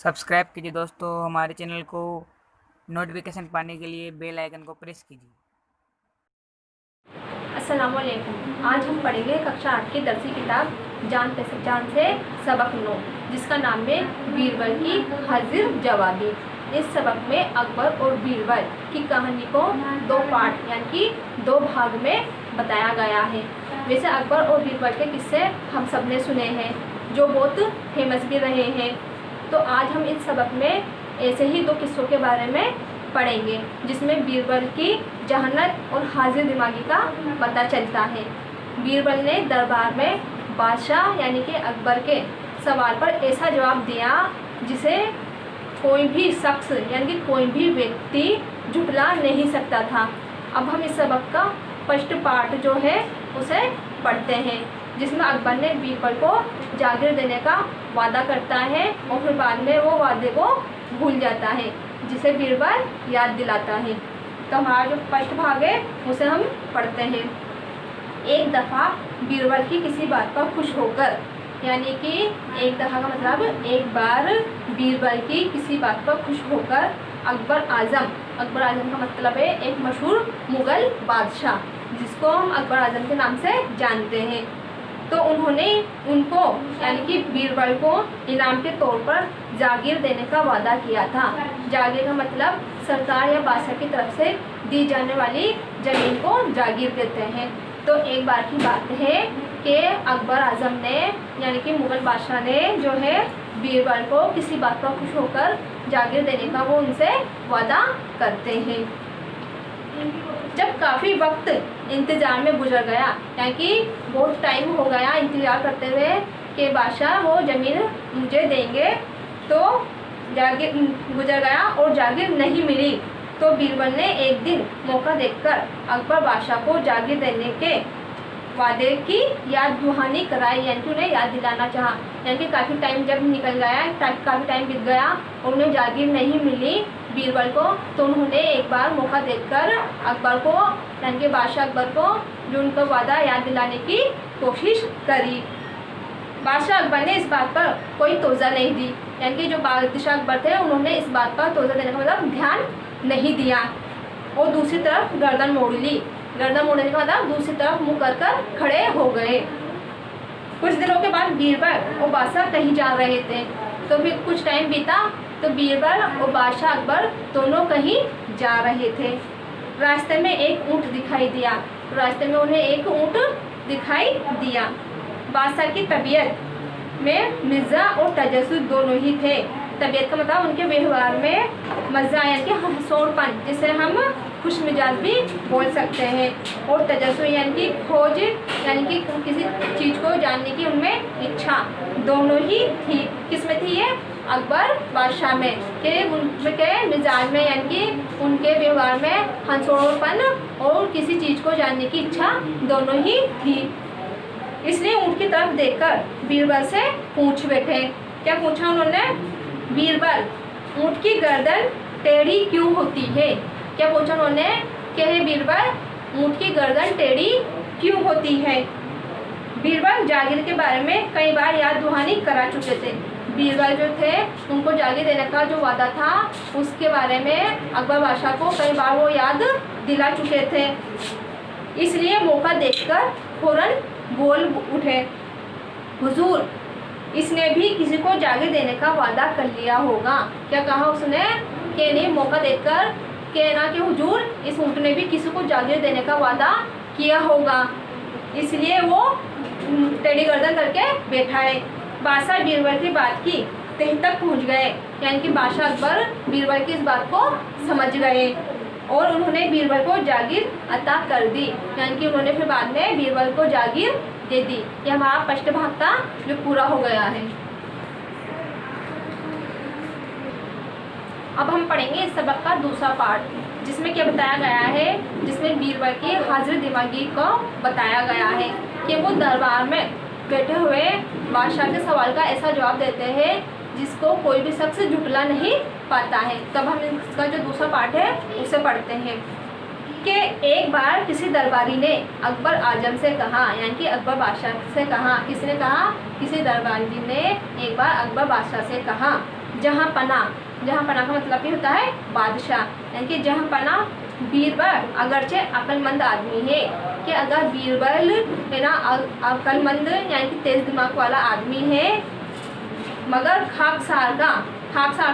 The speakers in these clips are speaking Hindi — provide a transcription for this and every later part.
सब्सक्राइब कीजिए दोस्तों हमारे चैनल को। नोटिफिकेशन पाने के लिए बेल आइकन को प्रेस कीजिए। अस्सलाम वालेकुम। आज हम पढ़ेंगे कक्षा 8 की दरसी किताब जान पहचान से सबक 9, जिसका नाम है बीरबल की हाजिर जवाबी। इस सबक में अकबर और बीरबल की कहानी को दो पार्ट यानी कि दो भाग में बताया गया है। वैसे अकबर और बीरबल के किस्से हम सब ने सुने हैं, जो बहुत फेमस भी रहे हैं। तो आज हम इस सबक में ऐसे ही दो किस्सों के बारे में पढ़ेंगे, जिसमें बीरबल की जहानत और हाजिर दिमागी का पता चलता है। बीरबल ने दरबार में बादशाह यानी कि अकबर के सवाल पर ऐसा जवाब दिया जिसे कोई भी शख्स यानी कि कोई भी व्यक्ति झुठला नहीं सकता था। अब हम इस सबक का फर्स्ट पार्ट जो है उसे पढ़ते हैं, जिसमें अकबर ने बीरबल को जागीर देने का वादा करता है और फिर बाद में वो वादे को भूल जाता है, जिसे बीरबल याद दिलाता है। तो हमारा जो फर्स्ट भाग है उसे हम पढ़ते हैं। एक दफ़ा बीरबल की किसी बात पर खुश होकर, यानी कि एक दफ़ा का मतलब एक बार बीरबल की किसी बात पर खुश होकर अकबर आज़म का मतलब है एक मशहूर मुग़ल बादशाह, जिसको हम अकबर आज़म के नाम से जानते हैं। तो उन्होंने उनको यानी कि बीरबल को इनाम के तौर पर जागीर देने का वादा किया था। जागीर का मतलब सरकार या बादशाह की तरफ से दी जाने वाली ज़मीन को जागीर देते हैं। तो एक बार की बात है कि अकबर आज़म ने यानी कि मुग़ल बादशाह ने जो है बीरबल को किसी बात पर खुश होकर जागीर देने का वो उनसे वादा करते हैं। जब काफ़ी वक्त इंतज़ार में गुजर गया, यानी कि बहुत टाइम हो गया इंतज़ार करते हुए कि बादशाह वो ज़मीन मुझे देंगे, तो जागीर गुजर गया और जागीर नहीं मिली। तो बीरबल ने एक दिन मौका देखकर अकबर बादशाह को जागीर देने के वादे की याद दहानी कराई, यानी कि उन्हें याद दिलाना चाहा। यानी कि काफ़ी टाइम जब निकल गया, काफ़ी टाइम बीत गया और उन्हें जागीर नहीं मिली बीरबल को, तो उन्होंने एक बार मौका देखकर अकबर को यानी कि बादशाह अकबर को जो उनका वादा याद दिलाने की कोशिश करी। बादशाह अकबर ने इस बात पर कोई तोज़ा नहीं दी, यानी कि जो बादशाह अकबर थे उन्होंने इस बात पर तोज़ा देने का मतलब ध्यान नहीं दिया और दूसरी तरफ गर्दन मोड़ ली। गर्दन मोड़ने का मतलब दूसरी तरफ मुँह कर खड़े हो गए। कुछ दिनों के बाद बीरबल और बादशाह कहीं जा रहे थे, तो फिर कुछ टाइम बीता तो बीरबल और बादशाह अकबर दोनों कहीं जा रहे थे। रास्ते में एक ऊँट दिखाई दिया। रास्ते में उन्हें एक ऊँट दिखाई दिया। बादशाह की तबीयत में मिर्ज़ा और तजस्सुस दोनों ही थे। तबीयत का मतलब उनके व्यवहार में मज़ा यानी कि हंसोड़पन, जिसे हम खुश मिजाज भी बोल सकते हैं, और तजस्सुस यानी कि खोज यानी कि किसी चीज़ को जानने की उनमें इच्छा दोनों ही थी। किस में थी ये? अकबर बादशाह में कि उनके मिजाज में यानी कि उनके व्यवहार में हंसोड़पन और किसी चीज़ को जानने की इच्छा दोनों ही थी। इसलिए ऊँट की तरफ देखकर बीरबल से पूछ बैठे। क्या पूछा उन्होंने? बीरबल, ऊँट की गर्दन टेढ़ी क्यों होती है? क्या पूछा उन्होंने कि हे बीरबल, ऊँट की गर्दन टेढ़ी क्यों होती है? बीरबल जागीर के बारे में कई बार याद दहानी करा चुके थे। बीरबल जो थे उनको जागीर देने का जो वादा था उसके बारे में अकबर बादशाह को कई बार वो याद दिला चुके थे। इसलिए मौका देखकर फौरन बोल उठे, हुजूर, इसने भी किसी को जागीर देने का वादा कर लिया होगा। क्या कहा उसने? कि नहीं, मौका देखकर कहना कि हुजूर, इस ऊँट ने भी किसी को जागीर देने का वादा किया होगा, इसलिए वो टेढ़ी गर्दन करके बैठा है। बादशाह बीरबल की बात की तह तक पहुँच गए, यानी कि बादशाह अकबर बीरबल की इस बात को समझ गए और उन्होंने बीरबल को जागीर अता कर दी, यानी कि उन्होंने फिर बाद में बीरबल को जागीर दे दी। यह हमारा फर्स्ट भाग था जो पूरा हो गया है। अब हम पढ़ेंगे इस सबक का दूसरा पार्ट, जिसमें क्या बताया गया है, जिसमें बीरबल की हाजिर दिमागी को बताया गया है कि वो दरबार में बैठे हुए बादशाह के सवाल का ऐसा जवाब देते हैं जिसको कोई भी शख्स झुठला नहीं पाता है। तब हम इसका जो दूसरा पार्ट है उसे पढ़ते हैं कि एक बार किसी दरबारी ने अकबर आजम से कहा, यानी कि अकबर बादशाह से कहा। किसने कहा? किसी दरबारी ने एक बार अकबर बादशाह से कहा, जहाँ पना का मतलब भी होता है बादशाह, यानी कि जहाँ पना बीरबल अगरचे अक्लमंद आदमी है, कि अगर बीरबल है ना अक्लमंद यानी कि तेज दिमाग वाला आदमी है, मगर खाकसार का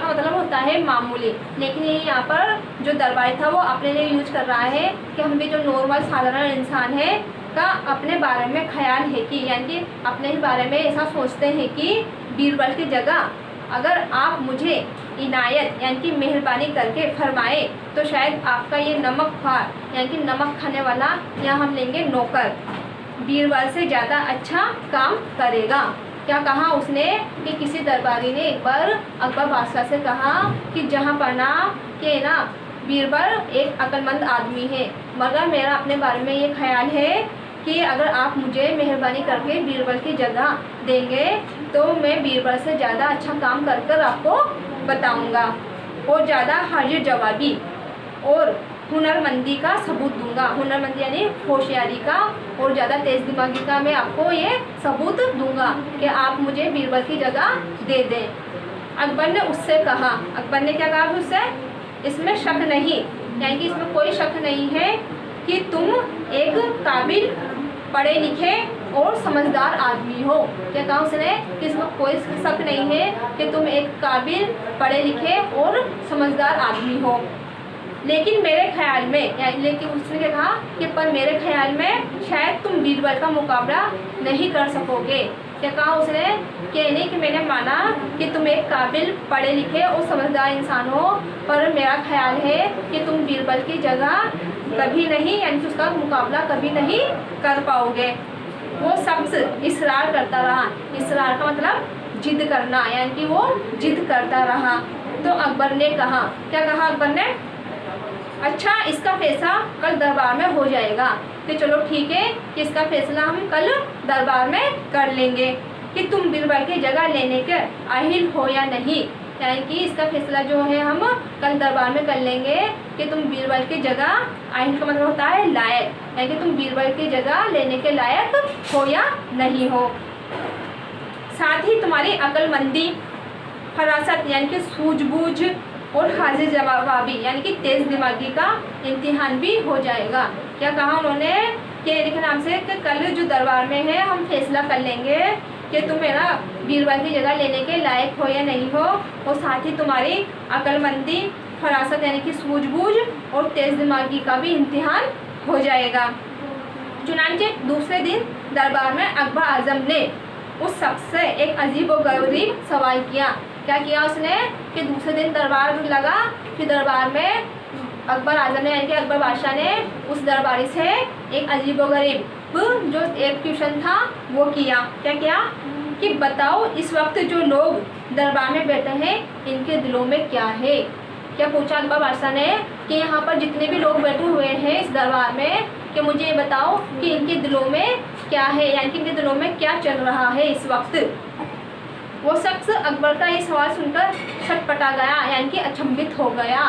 मतलब होता है मामूली, लेकिन ये यहाँ पर जो दरबारी था वो अपने लिए यूज कर रहा है कि हम भी जो नॉर्मल साधारण इंसान है का अपने बारे में ख्याल है कि, यानी कि अपने ही बारे में ऐसा सोचते हैं कि बीरबल की जगह अगर आप मुझे इनायत यानी कि मेहरबानी करके फरमाए तो शायद आपका ये नमकख्वार यानी कि नमक खाने वाला या हम लेंगे नौकर बीरबल से ज़्यादा अच्छा काम करेगा। क्या कहा उसने कि किसी दरबारी ने एक बार अकबर बादशाह से कहा कि जहाँ पना के ना बीरबल एक अक्लमंद आदमी है, मगर मेरा अपने बारे में ये ख्याल है कि अगर आप मुझे मेहरबानी करके बीरबल की जगह देंगे तो मैं बीरबल से ज़्यादा अच्छा काम कर कर आपको बताऊंगा और ज़्यादा हाजिर जवाबी और हुनरमंदी का सबूत दूंगा। हुनरमंदी यानी होशियारी का और ज़्यादा तेज़ दिमागी का मैं आपको ये सबूत दूंगा कि आप मुझे बीरबल की जगह दे दें। अकबर ने उससे कहा, अकबर ने क्या कहा उससे, इसमें शक नहीं, यानी कि इसमें कोई शक नहीं है कि तुम एक काबिल पढ़े लिखे और समझदार आदमी हो। क्या कहा उसने कि इसमें कोई शक नहीं है कि तुम एक काबिल पढ़े लिखे और समझदार आदमी हो, लेकिन मेरे ख्याल में लेकिन उसने क्या कहा कि पर मेरे ख्याल में शायद तुम बीरबल का मुकाबला नहीं कर सकोगे। क्या कहा उसने कि नहीं कि मैंने माना कि तुम एक काबिल पढ़े लिखे और समझदार इंसान हो, पर मेरा ख्याल है कि तुम बीरबल की जगह कभी नहीं यानी कि उसका मुकाबला कभी नहीं कर पाओगे। वो शख्स इसरार करता रहा, इसरार का मतलब जिद करना, यानी कि वो जिद करता रहा। तो अकबर ने कहा, क्या कहा अकबर ने, अच्छा इसका फैसला कल दरबार में हो जाएगा, कि चलो ठीक है कि इसका फैसला हम कल दरबार में कर लेंगे कि तुम बीरबल की जगह लेने के अहिल हो या नहीं, यानी कि इसका फैसला जो है हम कल दरबार में कर लेंगे कि तुम बीरबल की जगह, अहिल का मतलब होता है लायक, यानी कि तुम बीरबल की जगह लेने के लायक हो या नहीं हो। साथ ही तुम्हारी अक्लमंदी, फरासत यानी कि सूझबूझ और हाजिर जवाबी यानी कि तेज़ दिमागी का इम्तिहान भी हो जाएगा। क्या कहा उन्होंने कि लिखे नाम से कि कल जो दरबार में है हम फैसला कर लेंगे कि तुम मेरा बीरबल की जगह लेने के लायक हो या नहीं हो, और साथ ही तुम्हारी अक्लमंदी, फरासत यानी कि सूझबूझ और तेज़ दिमागी का भी इम्तिहान हो जाएगा। चुनांचे दूसरे दिन दरबार में अकबर आजम ने उस शख्स से एक अजीब व गरीब सवाल किया। क्या किया उसने कि दूसरे दिन दरबार लगा, फिर दरबार में अकबर आजम ने यानी कि अकबर बादशाह ने उस दरबारी से एक अजीब व गरीब जो एक क्वेश्चन था वो किया। क्या किया कि बताओ इस वक्त जो लोग दरबार में बैठे हैं इनके दिलों में क्या है। क्या पूछा अकबर बादशाह ने कि यहाँ पर जितने भी लोग बैठे हुए हैं इस दरबार में, कि मुझे ये बताओ कि इनके दिलों में क्या है, यानी कि इनके दिलों में क्या चल रहा है इस वक्त। वो शख्स अकबर का ये सवाल सुनकर छटपटा गया, यानी कि अचंभित हो गया।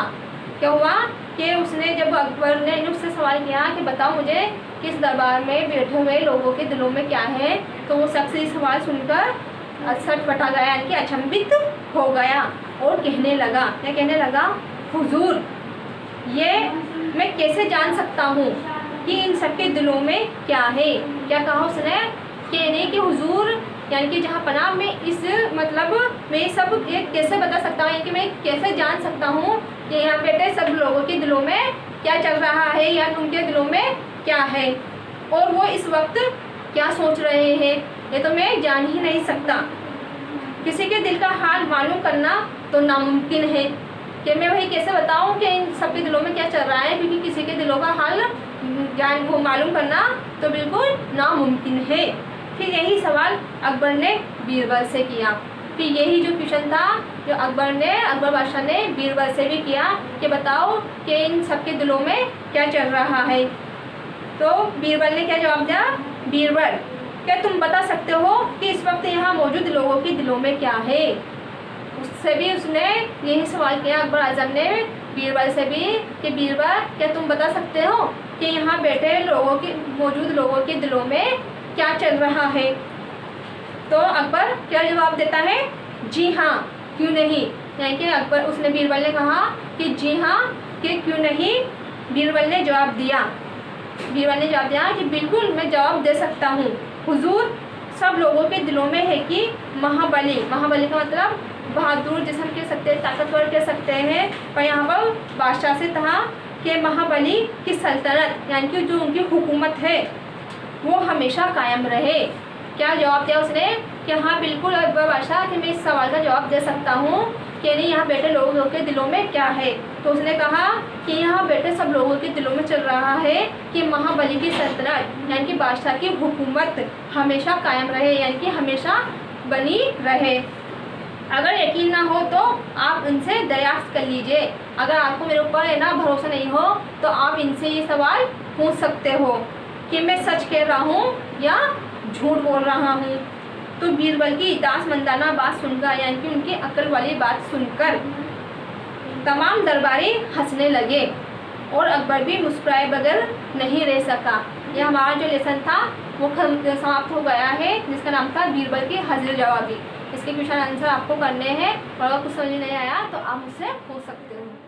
क्या हुआ कि उसने जब अकबर ने उससे सवाल किया कि बताओ मुझे किस दरबार में बैठे हुए लोगों के दिलों में क्या है, तो वो शख्स ये सवाल सुनकर छटपटा गया, यानी कि अचंभित हो गया और कहने लगा, क्या कहने लगा, हुजूर ये मैं कैसे जान सकता हूँ कि इन सबके दिलों में क्या है। क्या कहा उसने कि नहीं कि हुजूर यानी कि जहाँ पनाह में इस मतलब मैं सब ये कैसे बता सकता हूँ, यानी कि मैं कैसे जान सकता हूँ कि यहाँ बैठे सब लोगों के दिलों में क्या चल रहा है या उनके दिलों में क्या है और वो इस वक्त क्या सोच रहे हैं, ये तो मैं जान ही नहीं सकता। किसी के दिल का हाल मालूम करना तो नामुमकिन है कि मैं वही कैसे बताऊं कि इन सबके दिलों में क्या चल रहा है, क्योंकि किसी के दिलों का हाल जान वो मालूम करना तो बिल्कुल नामुमकिन है। फिर यही सवाल अकबर ने बीरबल से किया। फिर यही जो क्वेश्चन था जो अकबर बादशाह ने बीरबल से भी किया कि बताओ कि इन सबके दिलों में क्या चल रहा है। तो बीरबल ने क्या जवाब दिया, बीरबल क्या तुम बता सकते हो कि इस वक्त यहाँ मौजूद लोगों के दिलों में क्या है। उससे भी उसने यही सवाल किया अकबर आजम ने बीरबल से भी कि बीरबल क्या तुम बता सकते हो कि यहाँ बैठे मौजूद लोगों के दिलों में क्या चल रहा है। तो अकबर क्या जवाब देता है, जी हाँ क्यों नहीं, यानी कि अकबर उसने बीरबल ने कहा कि जी हाँ, कि क्यों नहीं। बीरबल ने जवाब दिया कि बिल्कुल मैं जवाब दे सकता हूँ हुजूर। सब लोगों के दिलों में है कि महाबली का मतलब बहादुर, जिसे हम कह सकते हैं ताकतवर कह सकते हैं, पर यहाँ पर बादशाह से कहा कि महाबली की सल्तनत यानी कि जो उनकी हुकूमत है वो हमेशा कायम रहे। क्या जवाब दिया उसने कि हाँ बिल्कुल अकबर बादशाह, कि मैं इस सवाल का जवाब दे सकता हूँ कि नहीं यहाँ बैठे लोगों के दिलों में क्या है। तो उसने कहा कि यहाँ बैठे सब लोगों के दिलों में चल रहा है कि महाबली की सल्तनत यानी कि बादशाह की हुकूमत हमेशा कायम रहे, यानी कि हमेशा बनी रहे। अगर यकीन ना हो तो आप इनसे दरियाफ्त कर लीजिए। अगर आपको मेरे ऊपर है ना भरोसा नहीं हो तो आप इनसे ये सवाल पूछ सकते हो कि मैं सच कह रहा हूँ या झूठ बोल रहा हूँ। तो बीरबल की इताअतमंदाना बात सुनकर यानी कि उनकी अक्ल वाली बात सुनकर तमाम दरबारी हंसने लगे और अकबर भी मुस्कुराए बगैर नहीं रह सका। यह हमारा जो लेसन था वो समाप्त हो गया है, जिसका नाम था बीरबल की हाजिर जवाबी। इसके क्वेश्चन आंसर आपको करने हैं और अगर कुछ समझ नहीं आया तो आप मुझसे पूछ सकते हो।